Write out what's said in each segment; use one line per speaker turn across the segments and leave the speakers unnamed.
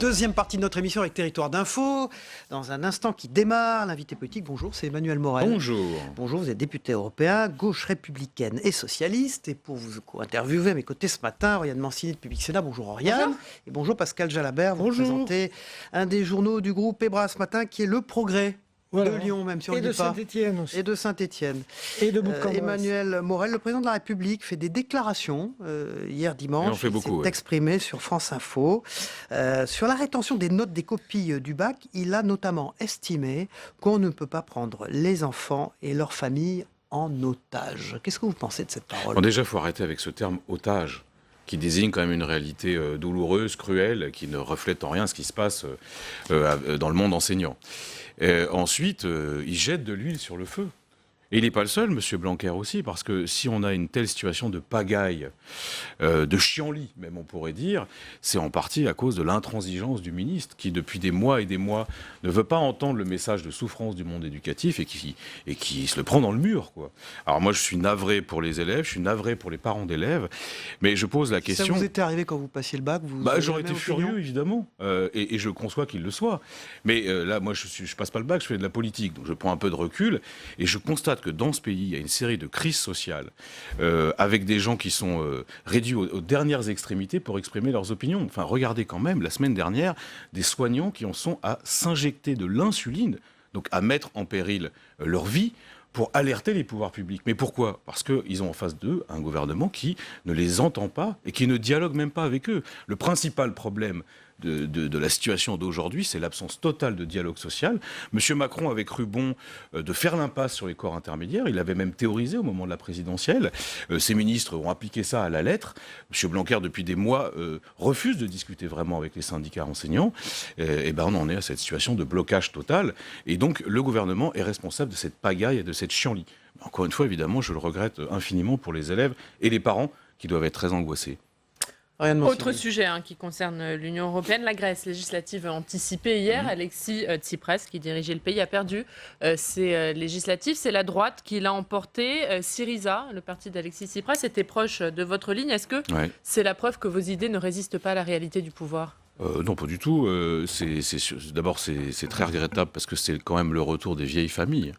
Deuxième partie de notre émission avec Territoire d'Info. Dans un instant qui démarre, l'invité politique, bonjour, c'est Emmanuel Morel.
Bonjour.
Bonjour, vous êtes député européen, gauche républicaine et socialiste. Et pour vous interviewer à mes côtés ce matin, Oriane Mancini de Public Sénat. Bonjour Oriane.
Bonjour.
Et bonjour Pascal Jalabert. Vous présentez un des journaux du groupe EBRA ce matin qui est Le Progrès.
Voilà.
De Lyon, même si on
et
ne
de
dit pas.
Saint-Étienne aussi.
Et de Saint-Étienne.
Et de Bourg-en-Bresse.
Emmanuel Morel, le président de la République, fait des déclarations hier dimanche.
Il en fait beaucoup,
il s'est exprimé sur France Info. Sur la rétention des notes des copies du bac, il a notamment estimé qu'on ne peut pas prendre les enfants et leurs familles en otage. Qu'est-ce que vous pensez de cette parole ?
Bon, déjà, il faut arrêter avec ce terme « otage », qui désigne quand même une réalité douloureuse, cruelle, qui ne reflète en rien ce qui se passe dans le monde enseignant. Ensuite, il jette de l'huile sur le feu. Et il n'est pas le seul, M. Blanquer aussi, parce que si on a une telle situation de pagaille, de chienlit même on pourrait dire, c'est en partie à cause de l'intransigeance du ministre qui depuis des mois et des mois ne veut pas entendre le message de souffrance du monde éducatif et qui se le prend dans le mur, quoi. Alors moi je suis navré pour les élèves, je suis navré pour les parents d'élèves, mais je pose la question...
Ça vous était arrivé quand vous passiez le bac
j'aurais été furieux évidemment, et je conçois qu'il le soit. Mais là moi je passe pas le bac, je fais de la politique, donc je prends un peu de recul et je constate que dans ce pays, il y a une série de crises sociales avec des gens qui sont réduits aux dernières extrémités pour exprimer leurs opinions. Enfin, regardez quand même, la semaine dernière, des soignants qui en sont à s'injecter de l'insuline, donc à mettre en péril leur vie pour alerter les pouvoirs publics. Mais pourquoi ? Parce qu'ils ont en face d'eux un gouvernement qui ne les entend pas et qui ne dialogue même pas avec eux. Le principal problème de la situation d'aujourd'hui, c'est l'absence totale de dialogue social. M. Macron avait cru bon de faire l'impasse sur les corps intermédiaires. Il avait même théorisé au moment de la présidentielle. Ses ministres ont appliqué ça à la lettre. M. Blanquer, depuis des mois, refuse de discuter vraiment avec les syndicats enseignants. Et on en est à cette situation de blocage total. Et donc, le gouvernement est responsable de cette pagaille et de cette chienlit. Encore une fois, évidemment, je le regrette infiniment pour les élèves et les parents qui doivent être très angoissés.
Autre sujet qui concerne l'Union européenne, la Grèce législative anticipée hier. Alexis Tsipras, qui dirigeait le pays, a perdu ses législatives. C'est la droite qui l'a emporté. Syriza, le parti d'Alexis Tsipras, était proche de votre ligne. Est-ce que c'est la preuve que vos idées ne résistent pas à la réalité du pouvoir ?
Non, pas du tout. D'abord, c'est très regrettable parce que c'est quand même le retour des vieilles familles.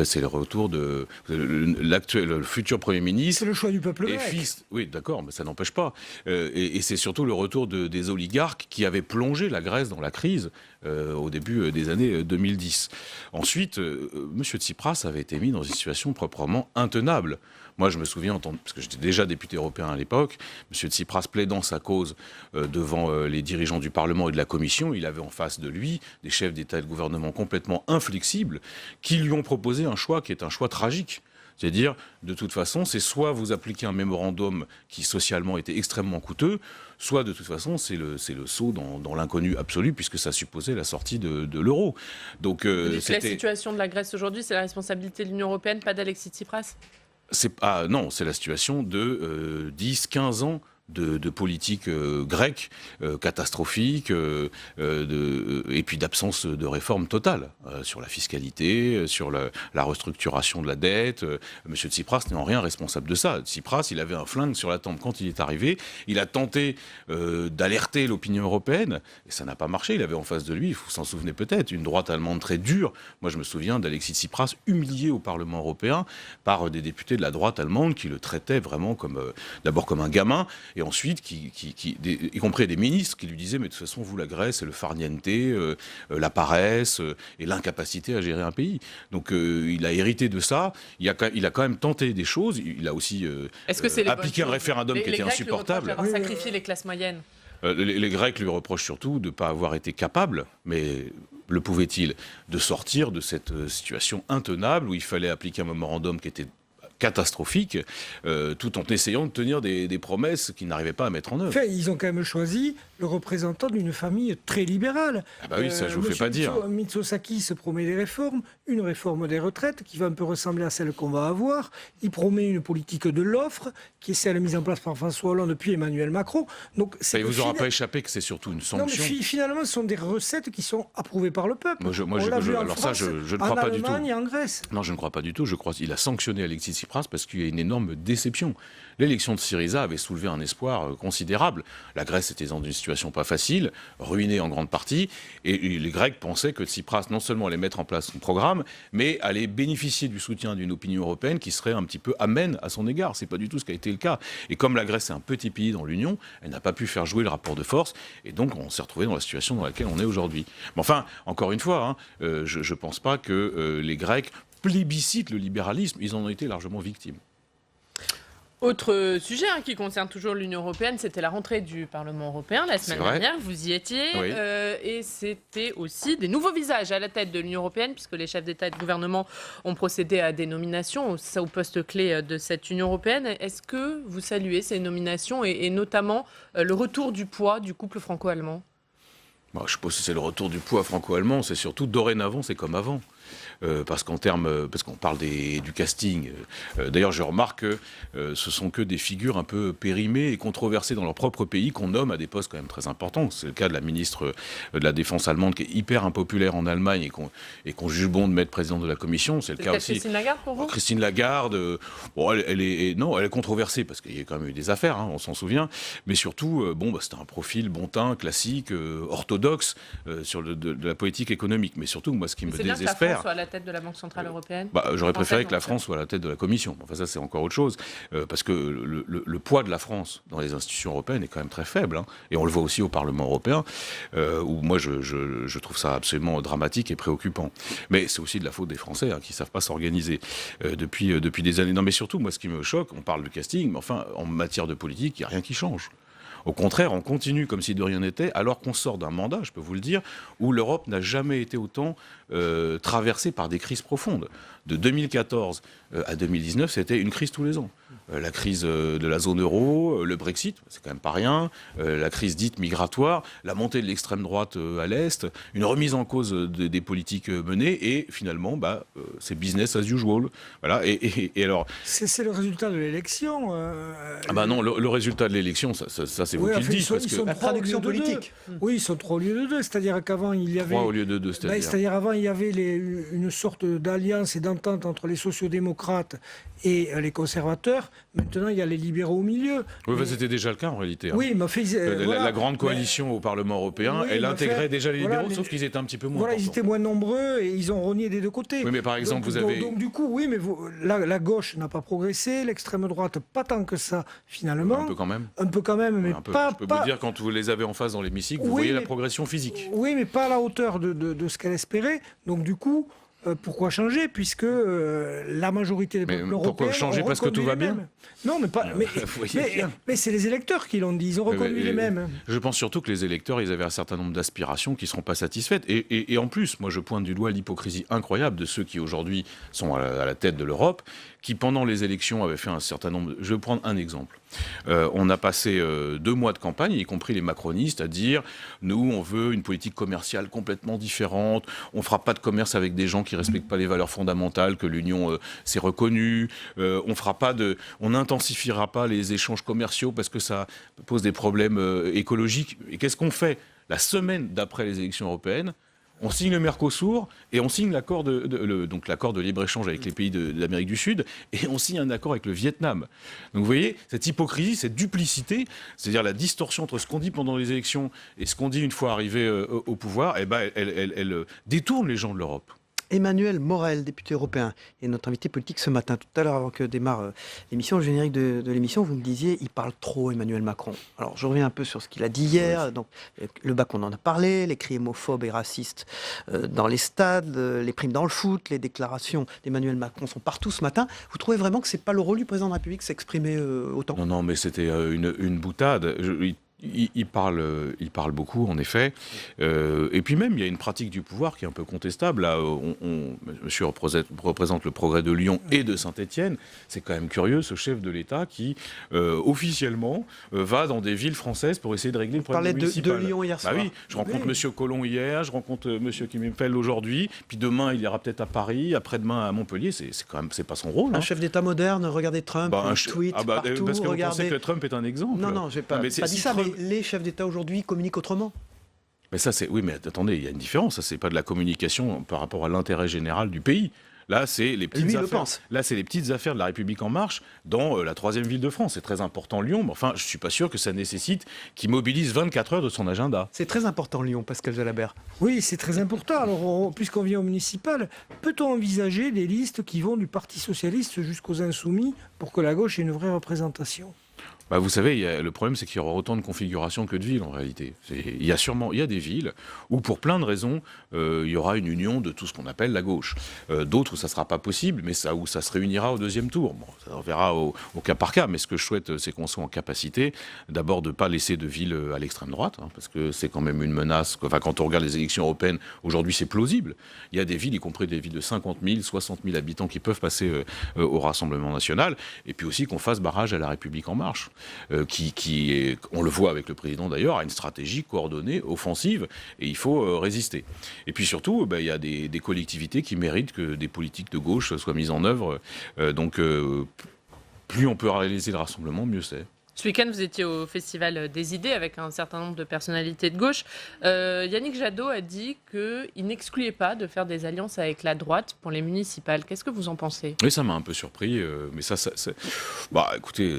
C'est le retour de le futur Premier ministre.
C'est le choix du peuple grec.
Oui, d'accord, mais ça n'empêche pas. Et c'est surtout le retour des oligarques qui avaient plongé la Grèce dans la crise au début des années 2010. Ensuite, M. Tsipras avait été mis dans une situation proprement intenable. Moi, je me souviens, parce que j'étais déjà député européen à l'époque, M. Tsipras plaidant sa cause devant les dirigeants du Parlement et de la Commission, il avait en face de lui des chefs d'État et de gouvernement complètement inflexibles qui lui ont proposé un choix qui est un choix tragique. C'est-à-dire, de toute façon, c'est soit vous appliquez un mémorandum qui socialement était extrêmement coûteux, soit de toute façon, c'est le saut dans l'inconnu absolu, puisque ça supposait la sortie de l'euro. Donc,
la situation de la Grèce aujourd'hui, c'est la responsabilité de l'Union européenne, pas d'Alexis Tsipras ?
Non, c'est la situation de 10-15 ans de politique grecque catastrophique et puis d'absence de réforme totale sur la fiscalité, sur la restructuration de la dette. M. Tsipras n'est en rien responsable de ça. Tsipras, il avait un flingue sur la tempe quand il est arrivé. Il a tenté d'alerter l'opinion européenne et ça n'a pas marché. Il avait en face de lui, vous s'en souvenez peut-être, une droite allemande très dure. Moi, je me souviens d'Alexis Tsipras humilié au Parlement européen par des députés de la droite allemande qui le traitaient vraiment d'abord comme un gamin et ensuite, y compris des ministres qui lui disaient « mais de toute façon, vous, la Grèce, c'est le farniente, la paresse et l'incapacité à gérer un pays ». Donc, il a hérité de ça. Il a quand même tenté des choses. Il a aussi appliqué un référendum qui était insupportable.
Les Grecs lui reprochent d'avoir sacrifié les classes moyennes.
Les Grecs lui reprochent surtout de ne pas avoir été capables, mais le pouvait-il, de sortir de cette situation intenable où il fallait appliquer un mémorandum qui était catastrophique, tout en essayant de tenir des promesses qu'ils n'arrivaient pas à mettre en œuvre.
Ils ont quand même choisi le représentant d'une famille très libérale.
Ah bah oui, ça je vous fais pas dire.
Mitsosaki se promet des réformes, une réforme des retraites qui va un peu ressembler à celle qu'on va avoir. Il promet une politique de l'offre qui est celle mise en place par François Hollande puis Emmanuel Macron. Donc,
ça ne vous aura pas échappé que c'est surtout une sanction.
Non, mais finalement, ce sont des recettes qui sont approuvées par le peuple.
Alors ça, je ne crois pas du tout.
En Allemagne et en Grèce.
Non, je ne crois pas du tout. Je crois qu'il a sanctionné Alexis Tsipras parce qu'il y a une énorme déception. L'élection de Syriza avait soulevé un espoir considérable. La Grèce était dans une situation pas facile, ruinée en grande partie, et les Grecs pensaient que Tsipras non seulement allait mettre en place son programme, mais allait bénéficier du soutien d'une opinion européenne qui serait un petit peu amène à son égard. C'est pas du tout ce qui a été le cas. Et comme la Grèce est un petit pays dans l'Union, elle n'a pas pu faire jouer le rapport de force, et donc on s'est retrouvé dans la situation dans laquelle on est aujourd'hui. Mais enfin, encore une fois, je ne pense pas que les Grecs plébiscitent le libéralisme, ils en ont été largement victimes.
Autre sujet qui concerne toujours l'Union européenne, c'était la rentrée du Parlement européen la semaine dernière. Vous y étiez. Oui. Et c'était aussi des nouveaux visages à la tête de l'Union européenne, puisque les chefs d'État et de gouvernement ont procédé à des nominations au poste clé de cette Union européenne. Est-ce que vous saluez ces nominations et notamment le retour du poids du couple franco-allemand ?
Je suppose que c'est le retour du poids franco-allemand, c'est surtout dorénavant, c'est comme avant. Parce qu'on parle du casting. D'ailleurs, je remarque que ce sont que des figures un peu périmées et controversées dans leur propre pays qu'on nomme à des postes quand même très importants. C'est le cas de la ministre de la Défense allemande qui est hyper impopulaire en Allemagne et qu'on juge bon de mettre présidente de la Commission. C'est le cas aussi.
Christine Lagarde pour vous ?
Christine Lagarde, elle est controversée parce qu'il y a quand même eu des affaires, on s'en souvient. Mais surtout, c'était un profil bon teint, classique, orthodoxe sur de la politique économique. Mais surtout, moi, ce qui me désespère.
Soit à la tête de la Banque Centrale Européenne.
J'aurais préféré que la France soit à la tête de la Commission. Enfin, ça, c'est encore autre chose. Parce que le poids de la France dans les institutions européennes est quand même très faible. Et on le voit aussi au Parlement européen, où moi, je trouve ça absolument dramatique et préoccupant. Mais c'est aussi de la faute des Français qui ne savent pas s'organiser depuis des années. Non, mais surtout, moi, ce qui me choque, on parle de casting, mais enfin, en matière de politique, il n'y a rien qui change. Au contraire, on continue comme si de rien n'était, alors qu'on sort d'un mandat, je peux vous le dire, où l'Europe n'a jamais été autant traversée par des crises profondes. De 2014 à 2019, c'était une crise tous les ans. La crise de la zone euro, le Brexit, c'est quand même pas rien, la crise dite migratoire, la montée de l'extrême droite à l'Est, une remise en cause des politiques menées, et finalement, c'est business as usual. Voilà. Et alors...
C'est le résultat de l'élection.
Non, le résultat de l'élection, ça c'est vous qui le dites.
Ils sont
la traduction politique.
Oui, ils sont 3 au lieu de 2. C'est-à-dire qu'avant, il y avait...
3 au lieu de 2,
c'est-à-dire avant, il y avait une sorte d'alliance et d'entente entre les sociodémocrates et les conservateurs. Maintenant, il y a les libéraux au milieu.
Oui, c'était déjà le cas en réalité.
Oui, mais
la grande coalition au Parlement européen, elle intégrait déjà les libéraux, sauf qu'ils étaient un petit peu moins importants.
Ils étaient moins nombreux et ils ont rogné des deux côtés.
Oui, mais par exemple,
donc du coup, oui, mais la gauche n'a pas progressé, l'extrême droite, pas tant que ça, finalement.
Un peu quand même.
Un peu quand même, mais pas...
Je peux vous dire, quand vous les avez en face dans l'hémicycle, vous voyez la progression physique.
Oui, mais pas à la hauteur de ce qu'elle espérait. Donc du coup... pourquoi changer, puisque la majorité des peuples européens...
Pourquoi changer parce que tout va bien ?
Non, mais pas. Mais c'est les électeurs qui l'ont dit, ils ont reconduit les mêmes.
Je pense surtout que les électeurs, ils avaient un certain nombre d'aspirations qui ne seront pas satisfaites. Et en plus, moi je pointe du doigt l'hypocrisie incroyable de ceux qui aujourd'hui sont à la tête de l'Europe, qui pendant les élections avaient fait un certain nombre... Je vais prendre un exemple. On a passé 2 mois de campagne, y compris les macronistes, à dire « Nous, on veut une politique commerciale complètement différente, on ne fera pas de commerce avec des gens qui ne respectent pas les valeurs fondamentales que l'Union s'est reconnue, on n'intensifiera pas les échanges commerciaux parce que ça pose des problèmes écologiques. » Et qu'est-ce qu'on fait ? La semaine d'après les élections européennes, on signe le Mercosur et on signe l'accord donc l'accord de libre-échange avec les pays d'Amérique du Sud et on signe un accord avec le Vietnam. Donc vous voyez, cette hypocrisie, cette duplicité, c'est-à-dire la distorsion entre ce qu'on dit pendant les élections et ce qu'on dit une fois arrivé au pouvoir, elle détourne les gens de l'Europe.
Emmanuel Morel, député européen, est notre invité politique ce matin. Tout à l'heure, avant que démarre l'émission, le générique de l'émission, vous me disiez, il parle trop, Emmanuel Macron. Alors, je reviens un peu sur ce qu'il a dit hier. Donc, le bac, on en a parlé, les cris homophobes et racistes dans les stades, les primes dans le foot, les déclarations d'Emmanuel Macron sont partout ce matin. Vous trouvez vraiment que c'est pas le rôle du président de la République de s'exprimer autant ?
Non, mais c'était une boutade. Il parle beaucoup, en effet. Et puis même, il y a une pratique du pouvoir qui est un peu contestable. Là, monsieur représente le Progrès de Lyon et de Saint-Étienne. C'est quand même curieux, ce chef de l'État qui, officiellement, va dans des villes françaises pour essayer de régler le problème municipal.
De Lyon hier soir.
Oui, je rencontre monsieur Collomb hier, je rencontre monsieur Kimmelfeld aujourd'hui, puis demain, il ira peut-être à Paris, après-demain à Montpellier. C'est pas son rôle.
Un chef d'État moderne, regardez Trump, tweet partout.
Parce que vous pensez que Trump est un exemple.
Non, je n'ai pas dit ça, mais les chefs d'État aujourd'hui communiquent autrement.
Mais ça, oui, mais attendez, il y a une différence. Ça, c'est pas de la communication par rapport à l'intérêt général du pays. Là, c'est les petites
Lui, il
affaires.
le pense.
Là, c'est les petites affaires de La République En Marche dans la 3e ville de France. C'est très important, Lyon. Mais enfin, je suis pas sûr que ça nécessite qu'il mobilise 24 heures de son agenda.
C'est très important, Lyon, Pascal Jalabert.
Oui, c'est très important. Alors, puisqu'on vient au municipal, peut-on envisager des listes qui vont du Parti socialiste jusqu'aux Insoumis pour que la gauche ait une vraie représentation ?
Bah, vous savez, le problème, c'est qu'il y aura autant de configurations que de villes, en réalité. Il y a des villes où, pour plein de raisons, il y aura une union de tout ce qu'on appelle la gauche. D'autres où ça ne sera pas possible, mais où ça se réunira au 2e tour. Bon, ça on verra au cas par cas, mais ce que je souhaite, c'est qu'on soit en capacité, d'abord, de ne pas laisser de villes à l'extrême droite, parce que c'est quand même une menace. Enfin, quand on regarde les élections européennes, aujourd'hui, c'est plausible. Il y a des villes, y compris des villes de 50 000, 60 000 habitants, qui peuvent passer au Rassemblement national, et puis aussi qu'on fasse barrage à La République En Marche. Qui est, on le voit avec le président d'ailleurs, a une stratégie coordonnée, offensive, et il faut résister. Et puis surtout, il y a des collectivités qui méritent que des politiques de gauche soient mises en œuvre. Donc, plus on peut réaliser le rassemblement, mieux c'est.
Ce week-end, vous étiez au Festival des idées avec un certain nombre de personnalités de gauche. Yannick Jadot a dit qu'il n'excluait pas de faire des alliances avec la droite pour les municipales. Qu'est-ce que vous en pensez ?
Oui, ça m'a un peu surpris, mais bah, écoutez,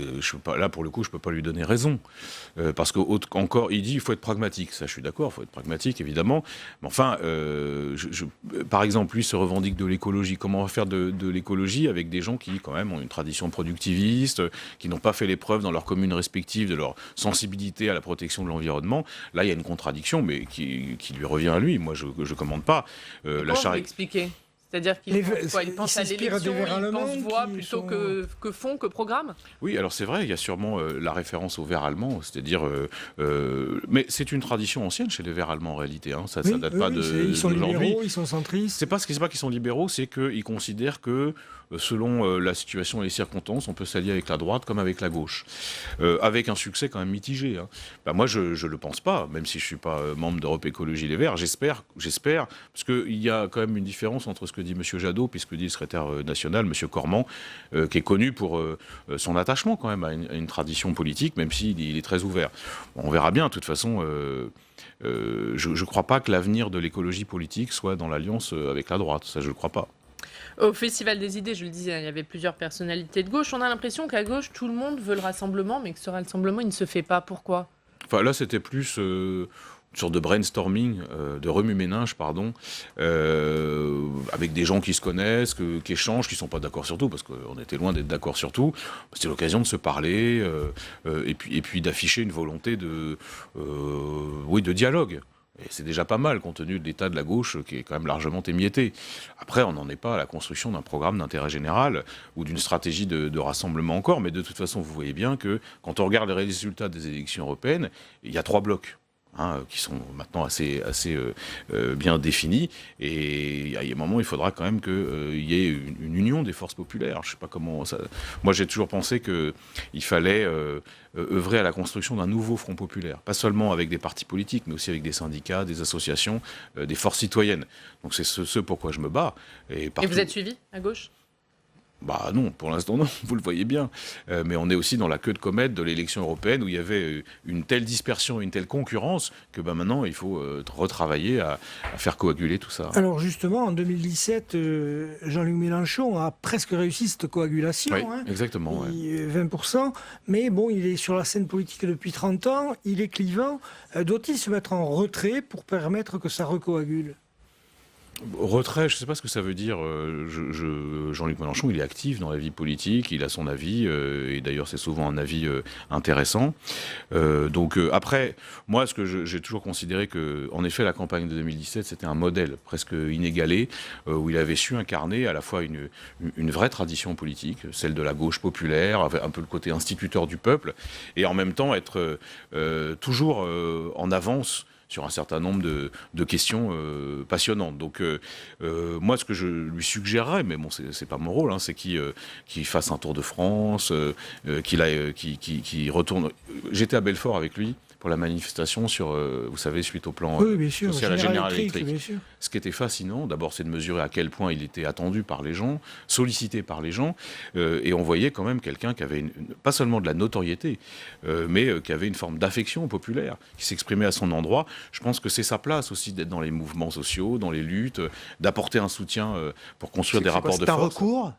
là pour le coup, je ne peux pas lui donner raison. Parce qu'encore, il dit qu'il faut être pragmatique. Ça, je suis d'accord, il faut être pragmatique, évidemment. Mais enfin, par exemple, lui se revendique de l'écologie. Comment on va faire de l'écologie avec des gens qui, quand même, ont une tradition productiviste, qui n'ont pas fait les preuves dans leur commune respectives de leur sensibilité à la protection de l'environnement? Là, il y a une contradiction, mais qui lui revient à lui. Moi, je ne commande pas.
Comment vous l'expliquez ? C'est-à-dire qu'il pense à l'élection, il pense voix plutôt que fond, que programme ?
Oui, alors c'est vrai, il y a sûrement la référence aux Verts allemands, c'est-à-dire... mais c'est une tradition ancienne chez les Verts allemands en réalité, hein. Ça ne date pas d'aujourd'hui.
Ils sont libéraux, ils sont centristes.
C'est pas qu'ils sont libéraux, c'est qu'ils considèrent que selon la situation et les circonstances, on peut s'allier avec la droite comme avec la gauche. Avec un succès quand même mitigé, hein. Moi, je ne le pense pas, même si je ne suis pas membre d'Europe Écologie Les Verts. J'espère, parce qu'il y a quand même une différence entre ce que dit M. Jadot, puis ce que dit le secrétaire national, M. Cormand, qui est connu pour son attachement quand même à une tradition politique, même s'il est très ouvert. On verra bien, de toute façon... je ne crois pas que l'avenir de l'écologie politique soit dans l'alliance avec la droite. Ça, je ne le crois pas.
Au Festival des idées, je le disais, il y avait plusieurs personnalités de gauche. On a l'impression qu'à gauche, tout le monde veut le rassemblement, mais que ce rassemblement, il ne se fait pas. Pourquoi ?
Enfin, là, c'était plus... une sorte de brainstorming, de remue-ménage, avec des gens qui se connaissent, qui échangent, qui ne sont pas d'accord sur tout, parce qu'on était loin d'être d'accord sur tout. C'était l'occasion de se parler, et puis d'afficher une volonté de dialogue. Et c'est déjà pas mal, compte tenu de l'état de la gauche, qui est quand même largement émietté. Après, on n'en est pas à la construction d'un programme d'intérêt général, ou d'une stratégie de rassemblement encore, mais de toute façon, vous voyez bien que, quand on regarde les résultats des élections européennes, il y a 3 blocs. Qui sont maintenant assez bien définis. Et il y a un moment, il faudra quand même qu'il y ait une union des forces populaires. Je sais pas comment ça... Moi, j'ai toujours pensé qu'il fallait œuvrer à la construction d'un nouveau front populaire. Pas seulement avec des partis politiques, mais aussi avec des syndicats, des associations, des forces citoyennes. Donc c'est ce pourquoi je me bats. Et
vous êtes suivi à gauche ?
Bah non, pour l'instant non, vous le voyez bien. Mais on est aussi dans la queue de comète de l'élection européenne où il y avait une telle dispersion, une telle concurrence que maintenant il faut retravailler à faire coaguler tout ça.
Alors justement, en 2017, Jean-Luc Mélenchon a presque réussi cette coagulation.
Oui, exactement.
20%. Mais bon, il est sur la scène politique depuis 30 ans, il est clivant. Doit-il se mettre en retrait pour permettre que ça recoagule ?
Retrait, je ne sais pas ce que ça veut dire. Jean-Luc Mélenchon, il est actif dans la vie politique, il a son avis, et d'ailleurs c'est souvent un avis intéressant. Après, moi, ce que j'ai toujours considéré que, en effet, la campagne de 2017, c'était un modèle presque inégalé, où il avait su incarner à la fois une vraie tradition politique, celle de la gauche populaire, avec un peu le côté instituteur du peuple, et en même temps être toujours en avance sur un certain nombre de questions passionnantes. Donc moi, ce que je lui suggérerais, mais bon, c'est pas mon rôle, c'est qu'il fasse un tour de France, qu'il retourne... J'étais à Belfort avec lui pour la manifestation sur, vous savez, suite au plan
social
à General Electric.
Bien sûr.
Ce qui était fascinant, d'abord, c'est de mesurer à quel point il était attendu par les gens, sollicité par les gens, et on voyait quand même quelqu'un qui avait pas seulement de la notoriété, mais qui avait une forme d'affection populaire, qui s'exprimait à son endroit. Je pense que c'est sa place aussi d'être dans les mouvements sociaux, dans les luttes, d'apporter un soutien pour construire des rapports de force.
C'est un recours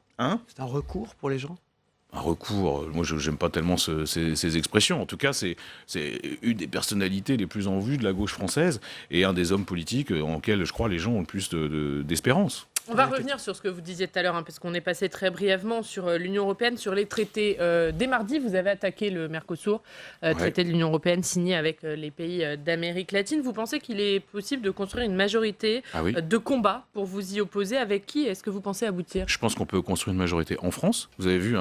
C'est
un recours pour les gens?
Un recours, moi je n'aime pas tellement ces expressions. En tout cas, c'est une des personnalités les plus en vue de la gauche française et un des hommes politiques en lesquels je crois les gens ont le plus d'espérance.
On va revenir sur ce que vous disiez tout à l'heure, parce qu'on est passé très brièvement sur l'Union européenne, sur les traités. Dès mardi, vous avez attaqué le Mercosur, traité de l'Union européenne signé avec les pays d'Amérique latine. Vous pensez qu'il est possible de construire une majorité de combat pour vous y opposer? Avec qui est-ce que vous pensez aboutir?
Je pense qu'on peut construire une majorité en France. Vous avez vu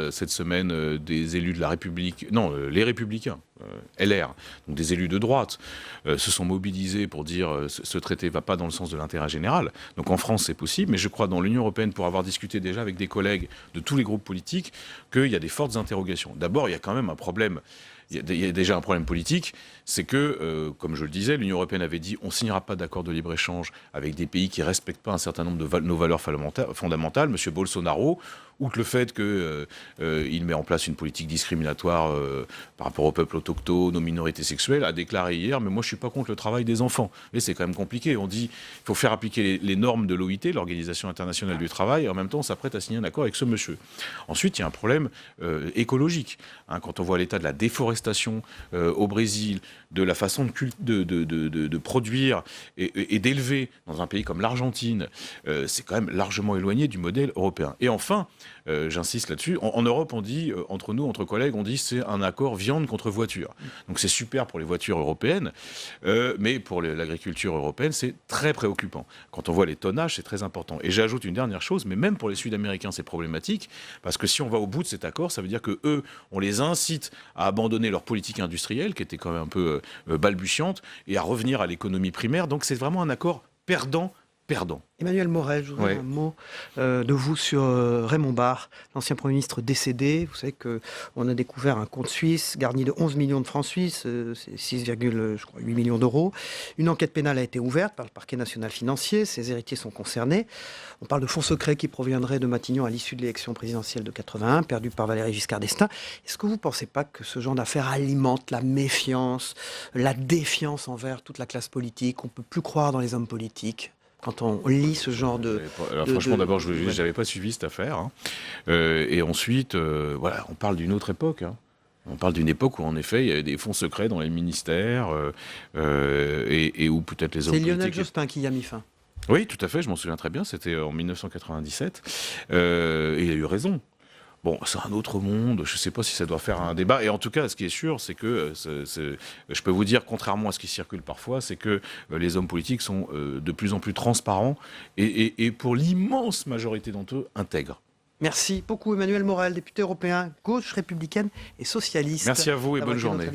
cette semaine des élus de la République, les Républicains, LR, donc des élus de droite, se sont mobilisés pour dire ce traité ne va pas dans le sens de l'intérêt général. Donc en France, c'est possible. Mais je crois dans l'Union européenne, pour avoir discuté déjà avec des collègues de tous les groupes politiques, qu'il y a des fortes interrogations. D'abord, il y a quand même un problème. Il y a déjà un problème politique, c'est que, comme je le disais, l'Union européenne avait dit on ne signera pas d'accord de libre-échange avec des pays qui ne respectent pas un certain nombre de nos valeurs fondamentales. M. Bolsonaro, outre le fait qu'il met en place une politique discriminatoire par rapport aux peuples autochtones, aux minorités sexuelles, a déclaré hier, mais moi je ne suis pas contre le travail des enfants. Mais c'est quand même compliqué. On dit qu'il faut faire appliquer les normes de l'OIT, l'Organisation internationale du travail, et en même temps on s'apprête à signer un accord avec ce monsieur. Ensuite, il y a un problème écologique. Quand on voit l'état de la déforestation au Brésil, de la façon de produire et d'élever dans un pays comme l'Argentine, c'est quand même largement éloigné du modèle européen. Et enfin, j'insiste là-dessus, en Europe, on dit, entre collègues, on dit c'est un accord viande contre voiture. Donc c'est super pour les voitures européennes, mais pour l'agriculture européenne, c'est très préoccupant. Quand on voit les tonnages, c'est très important. Et j'ajoute une dernière chose, mais même pour les Sud-Américains, c'est problématique, parce que si on va au bout de cet accord, ça veut dire que eux, on les incite à abandonner leur politique industrielle, qui était quand même un peu balbutiante, et à revenir à l'économie primaire. Donc c'est vraiment un accord perdant.
Emmanuel Morel, je voudrais un mot de vous sur Raymond Barre, l'ancien Premier ministre décédé. Vous savez qu'on a découvert un compte suisse garni de 11 millions de francs suisses, c'est 6,8 millions d'euros. Une enquête pénale a été ouverte par le parquet national financier. Ses héritiers sont concernés. On parle de fonds secrets qui proviendraient de Matignon à l'issue de l'élection présidentielle de 81, perdue par Valéry Giscard d'Estaing. Est-ce que vous ne pensez pas que ce genre d'affaires alimente la méfiance, la défiance envers toute la classe politique? On ne peut plus croire dans les hommes politiques quand on lit ce genre de...
Alors, franchement, d'abord, je n'avais pas suivi cette affaire. Et ensuite, on parle d'une autre époque. On parle d'une époque où, en effet, il y avait des fonds secrets dans les ministères et où peut-être les hommes politiques...
C'est Lionel Jospin qui y a mis fin.
Oui, tout à fait, je m'en souviens très bien. C'était en 1997. Et il a eu raison. Bon, c'est un autre monde, je ne sais pas si ça doit faire un débat. Et en tout cas, ce qui est sûr, c'est que, je peux vous dire, contrairement à ce qui circule parfois, c'est que les hommes politiques sont de plus en plus transparents et pour l'immense majorité d'entre eux, intègres.
Merci beaucoup Emmanuel Morel, député européen, gauche républicaine et socialiste.
Merci à vous et bonne journée.